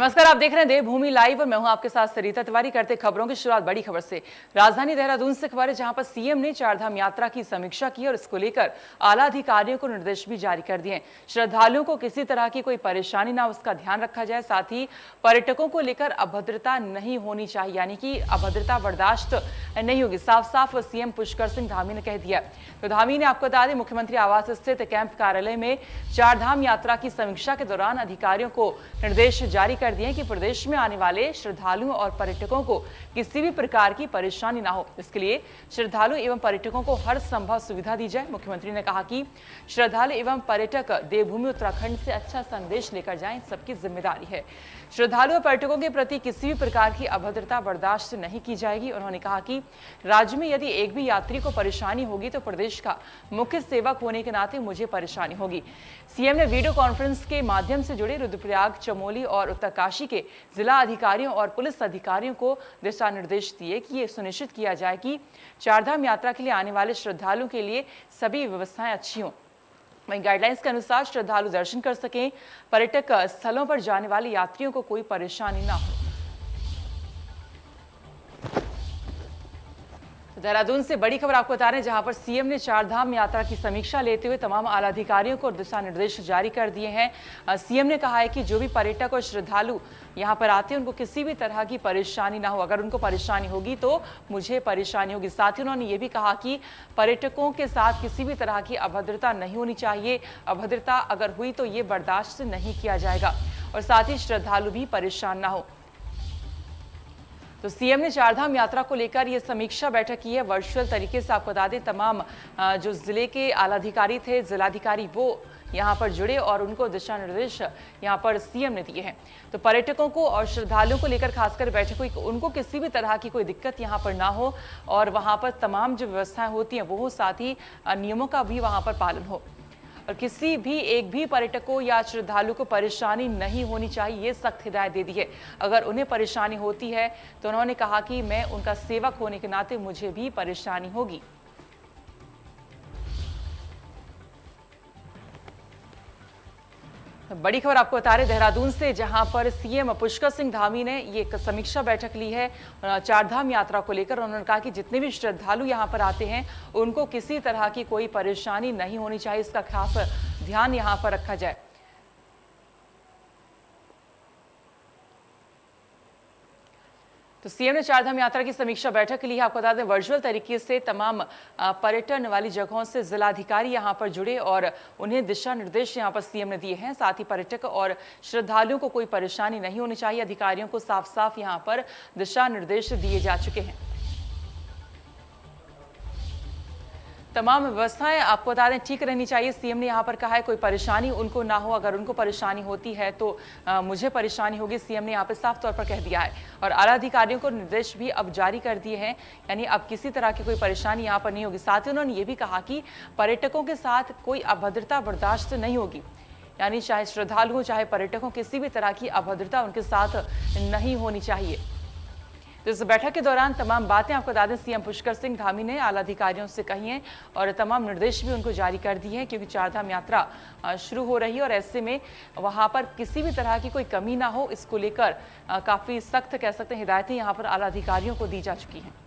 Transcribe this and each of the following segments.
नमस्कार, आप देख रहे हैं देवभूमि लाइव और मैं हूं आपके साथ सरिता तिवारी। करते खबरों की शुरुआत बड़ी खबर से। राजधानी देहरादून से खबर है, जहां पर सीएम ने चारधाम यात्रा की समीक्षा की और इसको लेकर आला अधिकारियों को निर्देश भी जारी कर दिए। श्रद्धालुओं को किसी तरह की कोई परेशानी ना हो, उसका ध्यान रखा जाए। साथ ही पर्यटकों को लेकर अभद्रता नहीं होनी चाहिए, यानी कि अभद्रता बर्दाश्त नहीं होगी। साफ साफ सीएम पुष्कर सिंह धामी ने कह दिया। तो धामी ने आपको बता दें, मुख्यमंत्री आवास स्थित कैंप कार्यालय में चारधाम यात्रा की समीक्षा के दौरान अधिकारियों को निर्देश जारी कर दिए कि प्रदेश में आने वाले श्रद्धालुओं और पर्यटकों को किसी भी प्रकार की परेशानी ना हो, इसके लिए श्रद्धालु एवं पर्यटकों को हर संभव सुविधा दी जाए। मुख्यमंत्री ने कहा कि श्रद्धालु एवं पर्यटक देवभूमि उत्तराखंड से अच्छा संदेश लेकर जाएं, सबकी जिम्मेदारी है। श्रद्धालु और पर्यटकों के प्रति किसी भी प्रकार की अभद्रता बर्दाश्त नहीं की जाएगी। उन्होंने कहा कि राज्य में यदि एक भी यात्री को परेशानी होगी तो प्रदेश का मुख्य सेवक होने के नाते मुझे परेशानी होगी। सीएम ने वीडियो कॉन्फ्रेंस के माध्यम से जुड़े रुद्रप्रयाग, चमोली और उत्तरकाशी के जिला अधिकारियों और पुलिस अधिकारियों को दिशा निर्देश दिए कि ये सुनिश्चित किया जाए कि चारधाम यात्रा के लिए आने वाले श्रद्धालुओं के लिए सभी व्यवस्थाएं अच्छी हों। वहीं गाइडलाइंस के अनुसार श्रद्धालु दर्शन कर सकें, पर्यटक स्थलों पर जाने वाले यात्रियों को कोई परेशानी ना हो। देहरादून से बड़ी खबर आपको बता रहे हैं, जहां पर सीएम ने चारधाम यात्रा की समीक्षा लेते हुए तमाम आला अधिकारियों को दिशा निर्देश जारी कर दिए हैं। सीएम ने कहा है कि जो भी पर्यटक और श्रद्धालु यहां पर आते हैं उनको किसी भी तरह की परेशानी ना हो। अगर उनको परेशानी होगी तो मुझे परेशानी होगी। साथ ही उन्होंने ये भी कहा कि पर्यटकों के साथ किसी भी तरह की अभद्रता नहीं होनी चाहिए। अभद्रता अगर हुई तो ये बर्दाश्त नहीं किया जाएगा और साथ ही श्रद्धालु भी परेशान ना हो। तो सीएम ने चारधाम यात्रा को लेकर यह समीक्षा बैठक की है वर्चुअल तरीके से। आपको बता दें, तमाम जो जिले के आला अधिकारी थे, जिलाधिकारी, वो यहां पर जुड़े और उनको दिशा निर्देश यहां पर सीएम ने दिए हैं। तो पर्यटकों को और श्रद्धालुओं को लेकर खासकर बैठक हुई, उनको किसी भी तरह की कोई दिक्कत यहां पर ना हो और वहां पर तमाम जो व्यवस्थाएं होती हैं वो हो, साथ ही नियमों का भी वहां पर पालन हो और किसी भी एक भी पर्यटकों या श्रद्धालु को परेशानी नहीं होनी चाहिए, ये सख्त हिदायत दे दी है। अगर उन्हें परेशानी होती है तो उन्होंने कहा कि मैं उनका सेवक होने के नाते मुझे भी परेशानी होगी। बड़ी खबर आपको बता रहे देहरादून से, जहां पर सीएम पुष्कर सिंह धामी ने ये समीक्षा बैठक ली है चारधाम यात्रा को लेकर। उन्होंने कहा कि जितने भी श्रद्धालु यहां पर आते हैं उनको किसी तरह की कोई परेशानी नहीं होनी चाहिए, इसका खास ध्यान यहां पर रखा जाए। तो सीएम ने चारधाम यात्रा की समीक्षा बैठक के लिए आपको बता दें वर्चुअल तरीके से तमाम पर्यटन वाली जगहों से जिलाधिकारी यहां पर जुड़े और उन्हें दिशा निर्देश यहां पर सीएम ने दिए हैं। साथ ही पर्यटक और श्रद्धालुओं को कोई परेशानी नहीं होनी चाहिए, अधिकारियों को साफ साफ यहां पर दिशा निर्देश दिए जा चुके हैं। तमाम व्यवस्थाएं आपको बता दें ठीक रहनी चाहिए। सीएम ने यहां पर कहा है कोई परेशानी उनको ना हो, अगर उनको परेशानी होती है तो मुझे परेशानी होगी, सीएम ने यहां पर साफ तौर पर कह दिया है। और आला अधिकारियों को निर्देश भी अब जारी कर दिए हैं, यानी अब किसी तरह की कोई परेशानी यहां पर नहीं होगी। साथ ही उन्होंने ये भी कहा कि पर्यटकों के साथ कोई अभद्रता बर्दाश्त नहीं होगी, यानी चाहे श्रद्धालु हो चाहे पर्यटकों, किसी भी तरह की अभद्रता उनके साथ नहीं होनी चाहिए। तो इस बैठक के दौरान तमाम बातें आपको बता दें सीएम पुष्कर सिंह धामी ने आला अधिकारियों से कही हैं और तमाम निर्देश भी उनको जारी कर दिए हैं, क्योंकि चारधाम यात्रा शुरू हो रही है और ऐसे में वहां पर किसी भी तरह की कोई कमी ना हो, इसको लेकर काफी सख्त कह सकते हैं हिदायतें यहां पर आला अधिकारियों को दी जा चुकी हैं।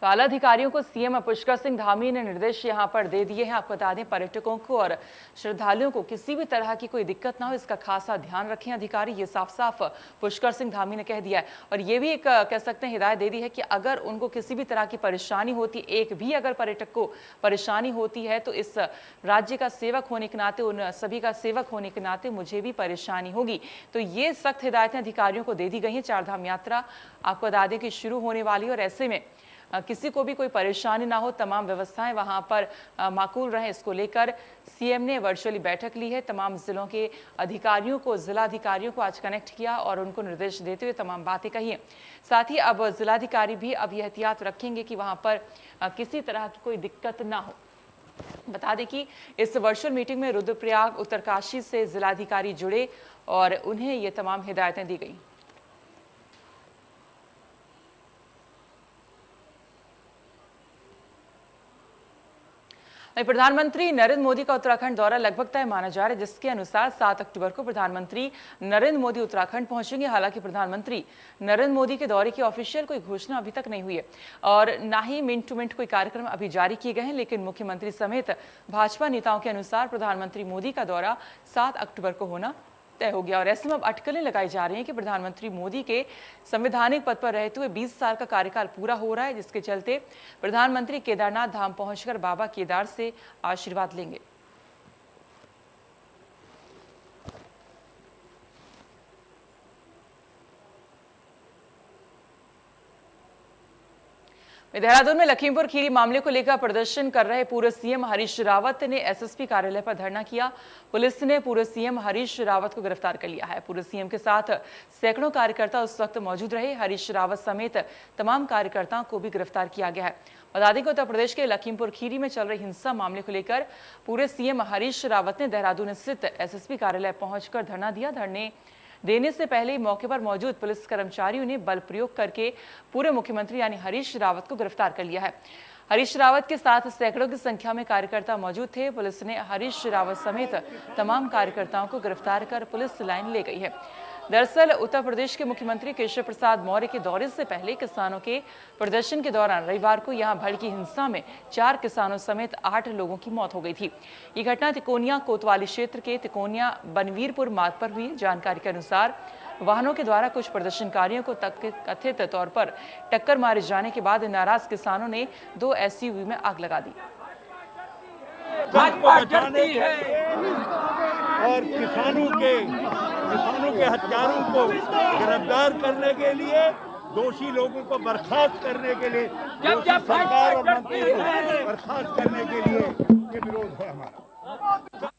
तो आला अधिकारियों को सीएम पुष्कर सिंह धामी ने निर्देश यहां पर दे दिए हैं। आपको बता दें पर्यटकों को और श्रद्धालुओं को किसी भी तरह की कोई दिक्कत ना हो, इसका खासा ध्यान रखें अधिकारी, ये साफ साफ पुष्कर सिंह धामी ने कह दिया है। और ये भी एक कह सकते हैं हिदायत दे दी है कि अगर उनको किसी भी तरह की परेशानी होती, एक भी अगर पर्यटक को परेशानी होती है तो इस राज्य का सेवक होने के नाते, उन सभी का सेवक होने के नाते मुझे भी परेशानी होगी। तो ये सख्त हिदायतें अधिकारियों को दे दी गई हैं। चारधाम यात्रा आपको बता दें कि शुरू होने वाली और ऐसे में किसी को भी कोई परेशानी ना हो, तमाम व्यवस्थाएं वहां पर माकूल रहें, इसको लेकर सीएम ने वर्चुअली बैठक ली है। तमाम जिलों के अधिकारियों को, जिलाधिकारियों को आज कनेक्ट किया और उनको निर्देश देते हुए तमाम बातें कही हैं। साथ ही अब जिलाधिकारी भी अब एहतियात रखेंगे कि वहां पर किसी तरह की कोई दिक्कत ना हो। बता दें कि इस वर्चुअल मीटिंग में रुद्रप्रयाग, उत्तरकाशी से जिलाधिकारी जुड़े और उन्हें ये तमाम हिदायतें दी गई। वहीं प्रधानमंत्री नरेंद्र मोदी का उत्तराखंड दौरा लगभग तय माना जा रहा है, जिसके अनुसार 7 अक्टूबर को प्रधानमंत्री नरेंद्र मोदी उत्तराखंड पहुंचेंगे। हालांकि प्रधानमंत्री नरेंद्र मोदी के दौरे की ऑफिशियल कोई घोषणा अभी तक नहीं हुई है और ना ही मिनट टू मिनट कोई कार्यक्रम अभी जारी किए गए हैं, लेकिन मुख्यमंत्री समेत भाजपा नेताओं के अनुसार प्रधानमंत्री मोदी का दौरा 7 अक्टूबर को होना तय हो गया। और ऐसे में अब अटकलें लगाई जा रही हैं कि प्रधानमंत्री मोदी के संवैधानिक पद पर रहते हुए 20 साल का कार्यकाल पूरा हो रहा है, जिसके चलते प्रधानमंत्री केदारनाथ धाम पहुंचकर बाबा केदार से आशीर्वाद लेंगे। देहरादून में लखीमपुर खीरी मामले को लेकर प्रदर्शन कर रहे पूर्व सीएम हरीश रावत ने एसएसपी कार्यालय पर धरना किया। पुलिस ने पूर्व सीएम हरीश रावत को गिरफ्तार कर लिया है। पूर्व सीएम के साथ सैकड़ों कार्यकर्ता उस वक्त मौजूद रहे। हरीश रावत समेत तमाम कार्यकर्ताओं को भी गिरफ्तार किया गया है। बता दें कि उत्तर प्रदेश के लखीमपुर खीरी में चल रही हिंसा मामले को लेकर पूर्व सीएम हरीश रावत ने देहरादून स्थित एसएसपी कार्यालय पहुंचकर धरना दिया। धरने देने से पहले ही मौके पर मौजूद पुलिस कर्मचारियों ने बल प्रयोग करके पूर्व मुख्यमंत्री यानी हरीश रावत को गिरफ्तार कर लिया है। हरीश रावत के साथ सैकड़ों की संख्या में कार्यकर्ता मौजूद थे। पुलिस ने हरीश रावत समेत तमाम कार्यकर्ताओं को गिरफ्तार कर पुलिस लाइन ले गई है। दरअसल उत्तर प्रदेश के मुख्यमंत्री केशव प्रसाद मौर्य के दौरे से पहले किसानों के प्रदर्शन के दौरान रविवार को यहां भड़की हिंसा में 4 किसानों समेत 8 लोगों की मौत हो गई थी। ये घटना तिकोनिया कोतवाली क्षेत्र के तिकोनिया बनवीरपुर मार्ग पर हुई। जानकारी के अनुसार वाहनों के द्वारा कुछ प्रदर्शनकारियों को कथित तौर पर टक्कर मारे जाने के बाद नाराज किसानों ने 2 एसयूवी में आग लगा दी। और किसानों के हत्यारों को गिरफ्तार करने के लिए, दोषी लोगों को बर्खास्त करने के लिए, सरकार और मंत्री को बर्खास्त करने के लिए ये विरोध है हमारा।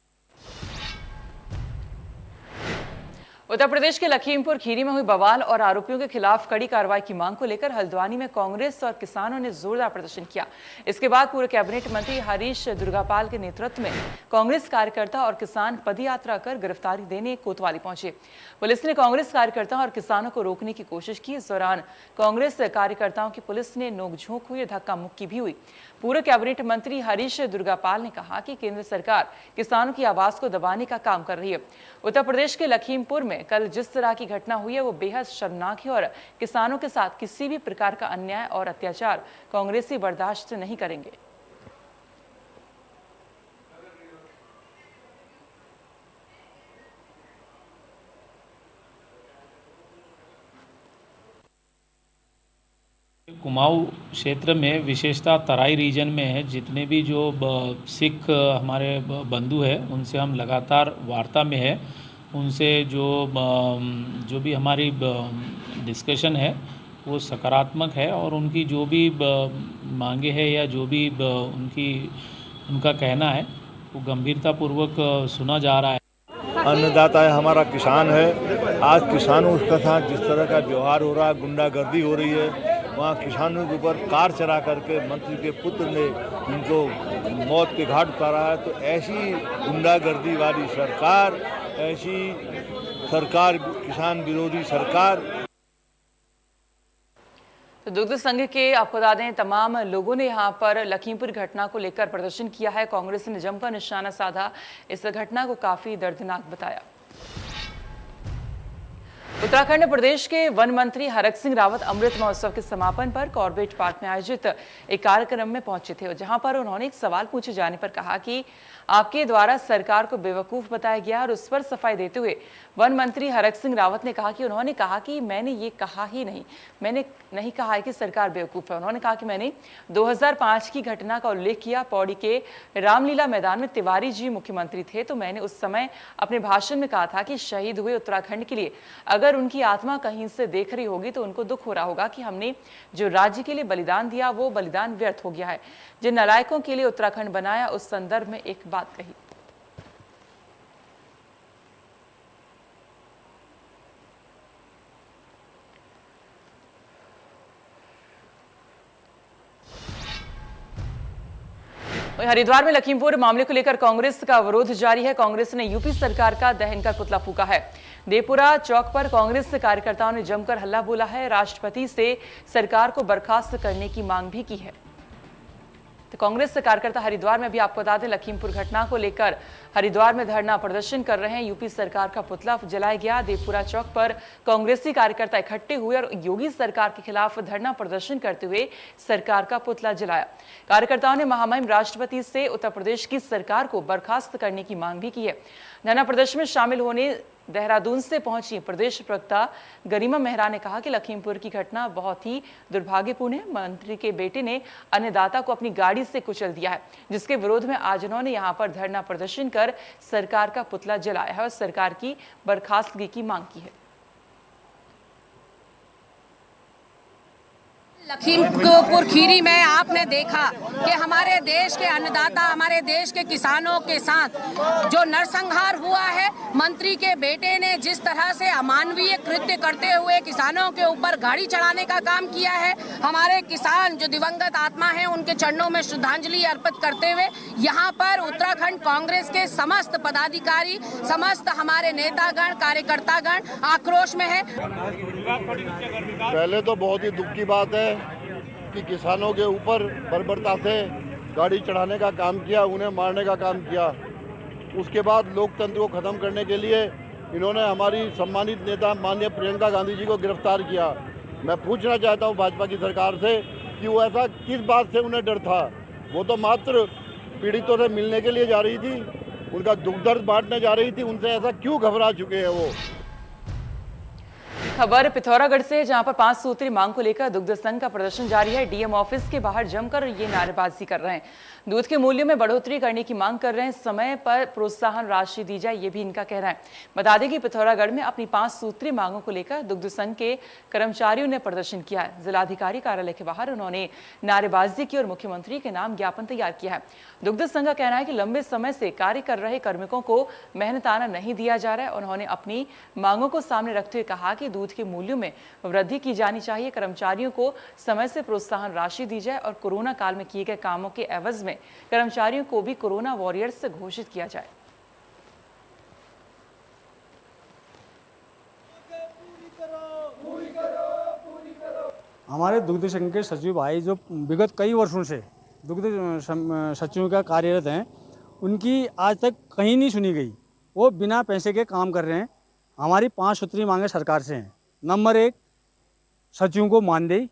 उत्तर प्रदेश के लखीमपुर खीरी में हुई बवाल और आरोपियों के खिलाफ कड़ी कार्रवाई की मांग को लेकर हल्द्वानी में कांग्रेस और किसानों ने जोरदार प्रदर्शन किया। इसके बाद पूर्व कैबिनेट मंत्री हरीश दुर्गापाल के नेतृत्व में कांग्रेस कार्यकर्ता और किसान पदयात्रा कर गिरफ्तारी देने कोतवाली पहुंचे। पुलिस ने कांग्रेस कार्यकर्ताओं और किसानों को रोकने की कोशिश की। इस दौरान कांग्रेस कार्यकर्ताओं की पुलिस ने नोकझोंक हुई, धक्का मुक्की भी हुई। पूर्व कैबिनेट मंत्री हरीश दुर्गापाल ने कहा कि केंद्र सरकार किसानों की आवाज को दबाने का काम कर रही है। उत्तर प्रदेश के लखीमपुर में कल जिस तरह की घटना हुई है वो बेहद शर्मनाक है और किसानों के साथ किसी भी प्रकार का अन्याय और अत्याचार कांग्रेसी बर्दाश्त नहीं करेंगे। कुमाऊं क्षेत्र में विशेषतः तराई रीजन में है, जितने भी जो सिख हमारे बंधु हैं उनसे हम लगातार वार्ता में है। उनसे जो भी हमारी डिस्कशन है वो सकारात्मक है और उनकी जो भी मांगे हैं या जो भी उनका कहना है वो गंभीरतापूर्वक सुना जा रहा है। अन्नदाता है, हमारा किसान है। आज किसानों के साथ जिस तरह का व्यवहार हो रहा है, गुंडागर्दी हो रही है, वहाँ किसानों के ऊपर कार चला करके मंत्री के पुत्र ने उनको मौत के घाट उतारा है। तो ऐसी गुंडागर्दी वाली सरकार, ऐसी सरकार, किसान विरोधी सरकार। तो दुग्ध संघ के आपको बता दें तमाम लोगों ने यहां पर लखीमपुर घटना को लेकर प्रदर्शन किया है। कांग्रेस ने जमकर निशाना साधा, इस घटना को काफी दर्दनाक बताया। उत्तराखंड प्रदेश के वन मंत्री हरक सिंह रावत अमृत महोत्सव के समापन पर कॉर्बेट पार्क में आयोजित एक कार्यक्रम में पहुंचे थे, जहां पर उन्होंने एक सवाल पूछे जाने पर कहा कि आपके द्वारा सरकार को बेवकूफ बताया गया और उस पर सफाई देते हुए वन मंत्री हरक सिंह रावत ने कहा कि उन्होंने कहा कि मैंने ये कहा ही नहीं, मैंने नहीं कहा है कि सरकार बेवकूफ है। उन्होंने कहा कि मैंने 2005 की घटना का उल्लेख किया। पौड़ी के रामलीला मैदान में तिवारी जी मुख्यमंत्री थे, तो मैंने उस समय अपने भाषण में कहा था कि शहीद हुए उत्तराखंड के लिए अगर उनकी आत्मा कहीं से देख रही होगी तो उनको दुख हो रहा होगा कि हमने जो राज्य के लिए बलिदान दिया वो बलिदान व्यर्थ हो गया है। जिन नालायकों के लिए उत्तराखंड बनाया, उस संदर्भ में एक बात कही। हरिद्वार में लखीमपुर मामले को लेकर कांग्रेस का विरोध जारी है। कांग्रेस ने यूपी सरकार का दहन कर पुतला फूका है। देवपुरा चौक पर कांग्रेस कार्यकर्ताओं ने जमकर हल्ला बोला है। राष्ट्रपति से सरकार को बर्खास्त करने की मांग भी की है। तो कांग्रेस कार्यकर्ता हरिद्वार में भी आपको बता दें, लखीमपुर घटना को लेकर हरिद्वार में धरना प्रदर्शन कर रहे हैं। यूपी सरकार का पुतला जलाया गया। देवपुरा चौक पर कांग्रेसी कार्यकर्ता इकट्ठे हुए और योगी सरकार के खिलाफ धरना प्रदर्शन करते हुए सरकार का पुतला जलाया। कार्यकर्ताओं ने महामहिम राष्ट्रपति से उत्तर प्रदेश की सरकार को बर्खास्त करने की मांग भी की है। धरना प्रदर्शन में शामिल होने देहरादून से पहुंची प्रदेश प्रवक्ता गरिमा मेहरा ने कहा कि लखीमपुर की घटना बहुत ही दुर्भाग्यपूर्ण है। मंत्री के बेटे ने अन्नदाता को अपनी गाड़ी से कुचल दिया है, जिसके विरोध में आज उन्होंने यहां पर धरना प्रदर्शन कर सरकार का पुतला जलाया है और सरकार की बर्खास्तगी की मांग की है। लखीमपुर खीरी में आपने देखा कि हमारे देश के अन्नदाता, हमारे देश के किसानों के साथ जो नरसंहार हुआ है, मंत्री के बेटे ने जिस तरह से अमानवीय कृत्य करते हुए किसानों के ऊपर गाड़ी चढ़ाने का काम किया है। हमारे किसान जो दिवंगत आत्मा है, उनके चरणों में श्रद्धांजलि अर्पित करते हुए यहाँ पर उत्तराखंड कांग्रेस के समस्त पदाधिकारी, समस्त हमारे नेतागण, कार्यकर्तागण आक्रोश में है। पहले तो बहुत ही दुख की बात है कि किसानों के ऊपर बर्बरता से गाड़ी चढ़ाने का काम किया, उन्हें मारने का काम किया। उसके बाद लोकतंत्र को ख़त्म करने के लिए इन्होंने हमारी सम्मानित नेता माननीय प्रियंका गांधी जी को गिरफ्तार किया। मैं पूछना चाहता हूं भाजपा की सरकार से कि वो ऐसा किस बात से उन्हें डर था। वो तो मात्र पीड़ितों से मिलने के लिए जा रही थी, उनका दुख दर्द बांटने जा रही थी। उनसे ऐसा क्यों घबरा चुके हैं वो। खबर पिथौरागढ़ से, जहां पर 5 सूत्री मांग को लेकर दुग्ध संघ का प्रदर्शन जारी है। डीएम ऑफिस के बाहर जमकर ये नारेबाजी कर रहे हैं। दूध के मूल्यों में बढ़ोतरी करने की मांग कर रहे हैं। समय पर प्रोत्साहन राशि दी जाए, ये भी इनका कहना है। बता दें कि पिथौरागढ़ में अपनी 5 सूत्री मांगों को लेकर दुग्ध संघ के कर्मचारियों ने प्रदर्शन किया है। जिलाधिकारी कार्यालय के बाहर उन्होंने नारेबाजी की और मुख्यमंत्री के नाम ज्ञापन तैयार किया है। दुग्ध संघ का कहना है कि लंबे समय से कार्य कर रहे कार्मिकों को मेहनताना नहीं दिया जा रहा है। उन्होंने अपनी मांगों को सामने रखते हुए कहा कि दूध के मूल्यों में वृद्धि की जानी चाहिए, कर्मचारियों को समय से प्रोत्साहन राशि दी जाए और कोरोना काल में किए गए कामों के एवज में कर्मचारियों को भी कोरोना वॉरियर्स घोषित किया जाए। हमारे दुग्ध संघ के सचिव भाई जो विगत कई वर्षों से दुग्ध सचिवों का कार्यरत हैं, उनकी आज तक कहीं नहीं सुनी गई। वो बिना पैसे के काम कर रहे हैं। हमारी 5 सूत्री मांगे सरकार से हैं। नंबर 1 सचिवों को मानदेय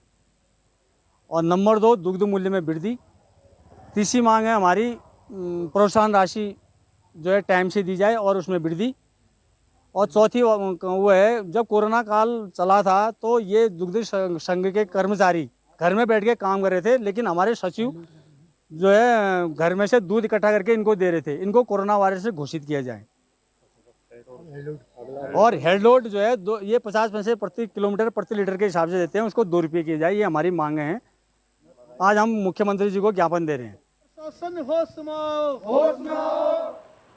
और नंबर 2 दुग्ध मूल्य में वृद्धि। तीसरी मांग है हमारी प्रोत्साहन राशि जो है टाइम से दी जाए और उसमें वृद्धि। और चौथी वो है, जब कोरोना काल चला था तो ये दुग्ध संघ के कर्मचारी घर में बैठ के काम कर रहे थे, लेकिन हमारे सचिव जो है घर में से दूध इकट्ठा करके इनको दे रहे थे। इनको कोरोना वायरस से घोषित किया जाए। और हेड लोड जो है ये 50 पैसे प्रति किलोमीटर प्रति लीटर के हिसाब से देते हैं, उसको 2 रुपये किया जाए। ये हमारी मांगे हैं। आज हम मुख्यमंत्री जी को ज्ञापन दे रहे हैं।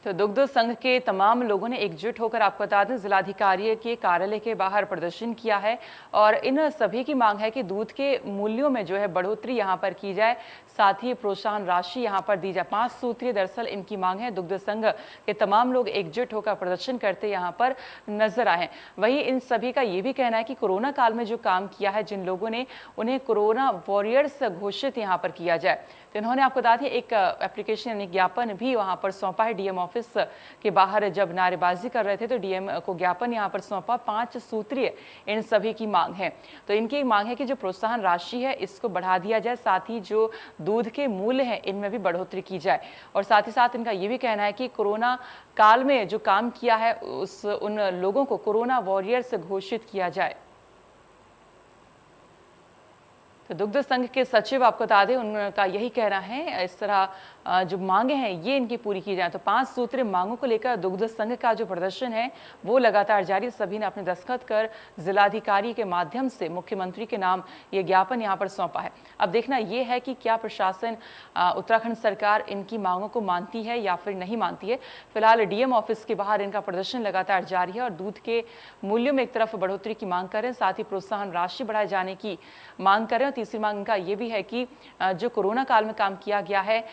तो दुग्ध संघ के तमाम लोगों ने एकजुट होकर, आपको बता दें, जिलाधिकारी के कार्यालय के बाहर प्रदर्शन किया है और इन सभी की मांग है कि दूध के मूल्यों में जो है बढ़ोतरी यहां पर की जाए, साथ ही प्रोत्साहन राशि यहां पर दी जाए। 5 सूत्रीय दरअसल इनकी मांग है। दुग्ध संघ के तमाम लोग एकजुट होकर प्रदर्शन करते यहां पर नजर आए हैं। वहीं इन सभी का ये भी कहना है कि कोरोना काल में जो काम किया है जिन लोगों ने, उन्हें कोरोना वॉरियर्स घोषित यहां पर किया जाए। तो इन्होंने आपको बता दिया एक एप्लीकेशन यानी ज्ञापन भी वहां पर सौंपा है। डीएम ऑफिस के बाहर जब नारेबाजी कर रहे थे तो डीएम को ज्ञापन यहां पर सौंपा। 5 सूत्रीय इन सभी की मांग है। तो इनकी मांग है कि जो प्रोत्साहन राशि है इसको बढ़ा दिया जाए, साथ ही जो दूध के मूल्य हैं इनमें भी बढ़ोतरी की जाए। और साथ ही साथ इनका ये भी कहना है कि कोरोना काल में जो काम किया है उन लोगों को कोरोना वॉरियर्स घोषित किया जाए। तो दुग्ध संघ के सचिव, आपको बता दें, उनका यही कहना है। इस तरह जो मांगे हैं ये इनकी पूरी की जाए। तो 5 सूत्रीय मांगों को लेकर दुग्ध संघ का जो प्रदर्शन है वो लगातार जारी। सभी ने अपने दस्तखत कर जिलाधिकारी के माध्यम से मुख्यमंत्री के नाम ये ज्ञापन यहाँ पर सौंपा है। अब देखना ये है कि क्या प्रशासन, उत्तराखंड सरकार इनकी मांगों को मानती है या फिर नहीं मानती है। फिलहाल डीएम ऑफिस के बाहर इनका प्रदर्शन लगातार जारी है और दूध के मूल्यों में एक तरफ बढ़ोतरी की मांग करें, साथ ही प्रोत्साहन राशि बढ़ाए जाने की मांग करें। और तीसरी मांग इनका ये भी है कि जो कोरोना काल में काम किया गया है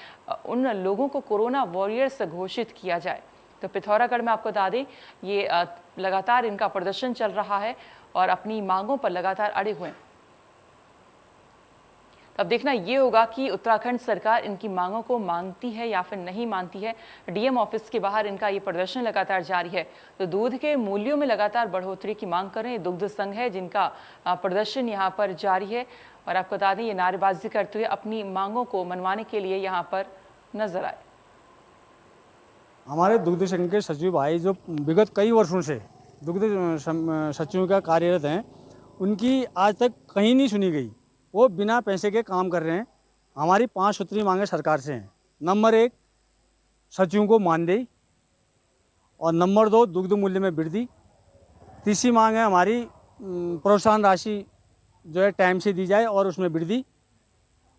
उन लोगों को कोरोना वॉरियर्स घोषित किया जाए। तो पिथौरागढ़ में आपको बता दें ये लगातार इनका प्रदर्शन चल रहा है और अपनी मांगों पर लगातार अड़े हुए हैं। तो अब देखना ये होगा कि उत्तराखंड सरकार इनकी मांगों को मानती है या फिर नहीं मानती है। डीएम ऑफिस के बाहर इनका ये प्रदर्शन लगातार जारी है। तो दूध के मूल्यों में लगातार बढ़ोतरी की मांग कर रहे हैं दुग्ध संघ है, जिनका प्रदर्शन यहाँ पर जारी है। और आपको बता दें, ये नारेबाजी करते हुए अपनी मांगों को मनवाने के लिए यहाँ पर नजर आए। हमारे दुग्ध संघ के सचिव भाई जो विगत कई वर्षों से दुग्ध सचिवों का कार्यरत हैं, उनकी आज तक कहीं नहीं सुनी गई। वो बिना पैसे के काम कर रहे हैं। हमारी 5 सूत्री मांगे सरकार से हैं। नंबर 1, सचिवों को मानदेय, और नंबर 2, दुग्ध मूल्य में वृद्धि। तीसरी मांग है हमारी प्रोत्साहन राशि जो है टाइम से दी जाए और उसमें वृद्धि।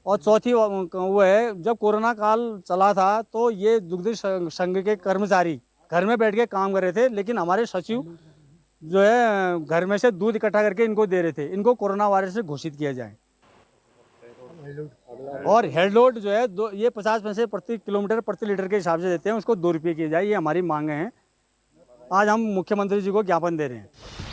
और चौथी वो है, जब कोरोना काल चला था तो ये दुग्ध संघ के कर्मचारी घर में बैठ के काम कर रहे थे, लेकिन हमारे सचिव जो है घर में से दूध इकट्ठा करके इनको दे रहे थे। इनको कोरोना वायरस से घोषित किया जाए। और हेड लोड जो है ये 50 पैसे प्रति किलोमीटर प्रति लीटर के हिसाब से देते हैं, उसको 2 रुपये किए जाए। ये हमारी मांगे हैं। आज हम मुख्यमंत्री जी को ज्ञापन दे रहे हैं।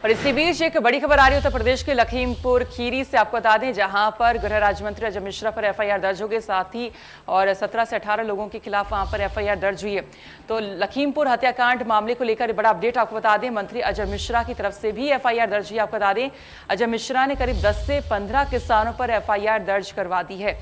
और इसी बीच एक बड़ी खबर आ रही है उत्तर प्रदेश के लखीमपुर खीरी से। आपको बता दें, जहां पर गृह राज्य मंत्री अजय मिश्रा पर एफआईआर दर्ज हो गई, साथ ही और 17 से 18 लोगों के खिलाफ वहां पर एफआईआर दर्ज हुई है। तो लखीमपुर हत्याकांड मामले को लेकर बड़ा अपडेट आपको बता दें, मंत्री अजय मिश्रा की तरफ से भी एफआईआर दर्ज हुई। आपको बता दें, अजय मिश्रा ने करीब 10 से 15 किसानों पर एफआईआर दर्ज करवा दी है।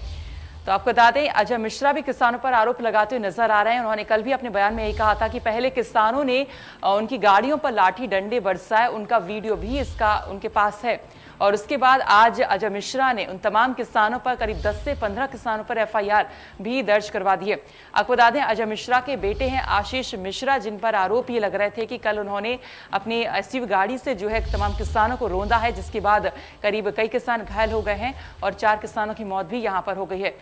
तो आपको बता दें, अजय मिश्रा भी किसानों पर आरोप लगाते हुए नजर आ रहे हैं। उन्होंने कल भी अपने बयान में यही कहा था कि पहले किसानों ने उनकी गाड़ियों पर लाठी डंडे बरसाए, उनका वीडियो भी इसका उनके पास है। और उसके बाद आज अजय मिश्रा ने उन तमाम किसानों पर, करीब 10 से 15 किसानों पर एफआईआर भी दर्ज करवा दी है। आपको बता दें, अजय मिश्रा के बेटे हैं आशीष मिश्रा, जिन पर आरोप ये लग रहे थे कि कल उन्होंने अपनी एसयूवी गाड़ी से जो है तमाम किसानों को रौंदा है, जिसके बाद करीब कई किसान घायल हो गए हैं और 4 किसानों की मौत भी यहाँ पर हो गई है।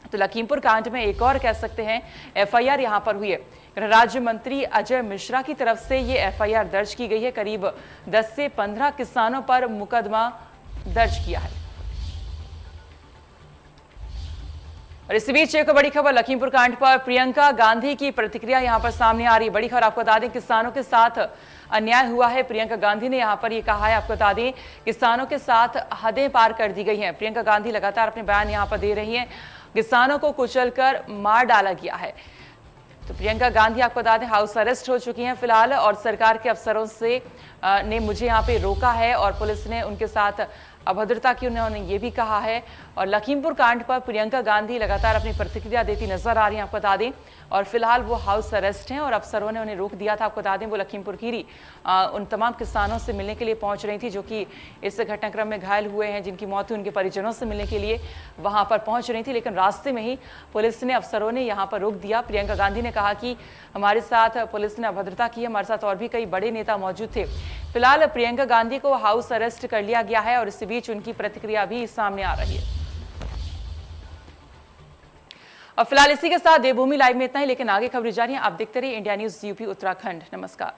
तो लखीमपुर कांड में एक और कह सकते हैं एफआईआर यहां पर हुई है। गृह राज्य मंत्री अजय मिश्रा की तरफ से ये एफआईआर दर्ज की गई है। करीब 10 से 15 किसानों पर मुकदमा दर्ज किया है। और इसी बीच एक बड़ी खबर लखीमपुर कांड पर प्रियंका गांधी की प्रतिक्रिया यहां पर सामने आ रही है। बड़ी खबर आपको बता दें, किसानों के साथ अन्याय हुआ है। प्रियंका गांधी ने यहां पर ये कहा है। आपको बता दें, किसानों के साथ हदें पार कर दी गई हैं। प्रियंका गांधी लगातार अपने बयान यहां पर दे रही हैं। किसानों को कुचलकर मार डाला गया है। तो प्रियंका गांधी आपको बता दें हाउस अरेस्ट हो चुकी हैं फिलहाल, और सरकार के अफसरों से ने मुझे यहाँ पे रोका है और पुलिस ने उनके साथ अभद्रता की उन्होंने ये भी कहा है। और लखीमपुर कांड पर प्रियंका गांधी लगातार अपनी प्रतिक्रिया देती नजर आ रही हैं। आपको बता दें, और फिलहाल वो हाउस अरेस्ट हैं और अफसरों ने उन्हें रोक दिया था। आपको बता दें, वो लखीमपुर खीरी उन तमाम किसानों से मिलने के लिए पहुंच रही थी जो कि इस घटनाक्रम में घायल हुए हैं, जिनकी मौत हुई, उनके परिजनों से मिलने के लिए वहां पर पहुंच रही थी। लेकिन रास्ते में ही पुलिस ने, अफसरों ने यहाँ पर रोक दिया। प्रियंका गांधी ने कहा कि हमारे साथ पुलिस ने अभद्रता की, हमारे साथ और भी कई बड़े नेता मौजूद थे। फिलहाल प्रियंका गांधी को हाउस अरेस्ट कर लिया गया है और इसी बीच उनकी प्रतिक्रिया भी सामने आ रही है। और फिलहाल इसी के साथ देवभूमि लाइव में इतना ही, लेकिन आगे खबरें जारी हैं। आप देखते रहिए इंडिया न्यूज यूपी उत्तराखंड। नमस्कार।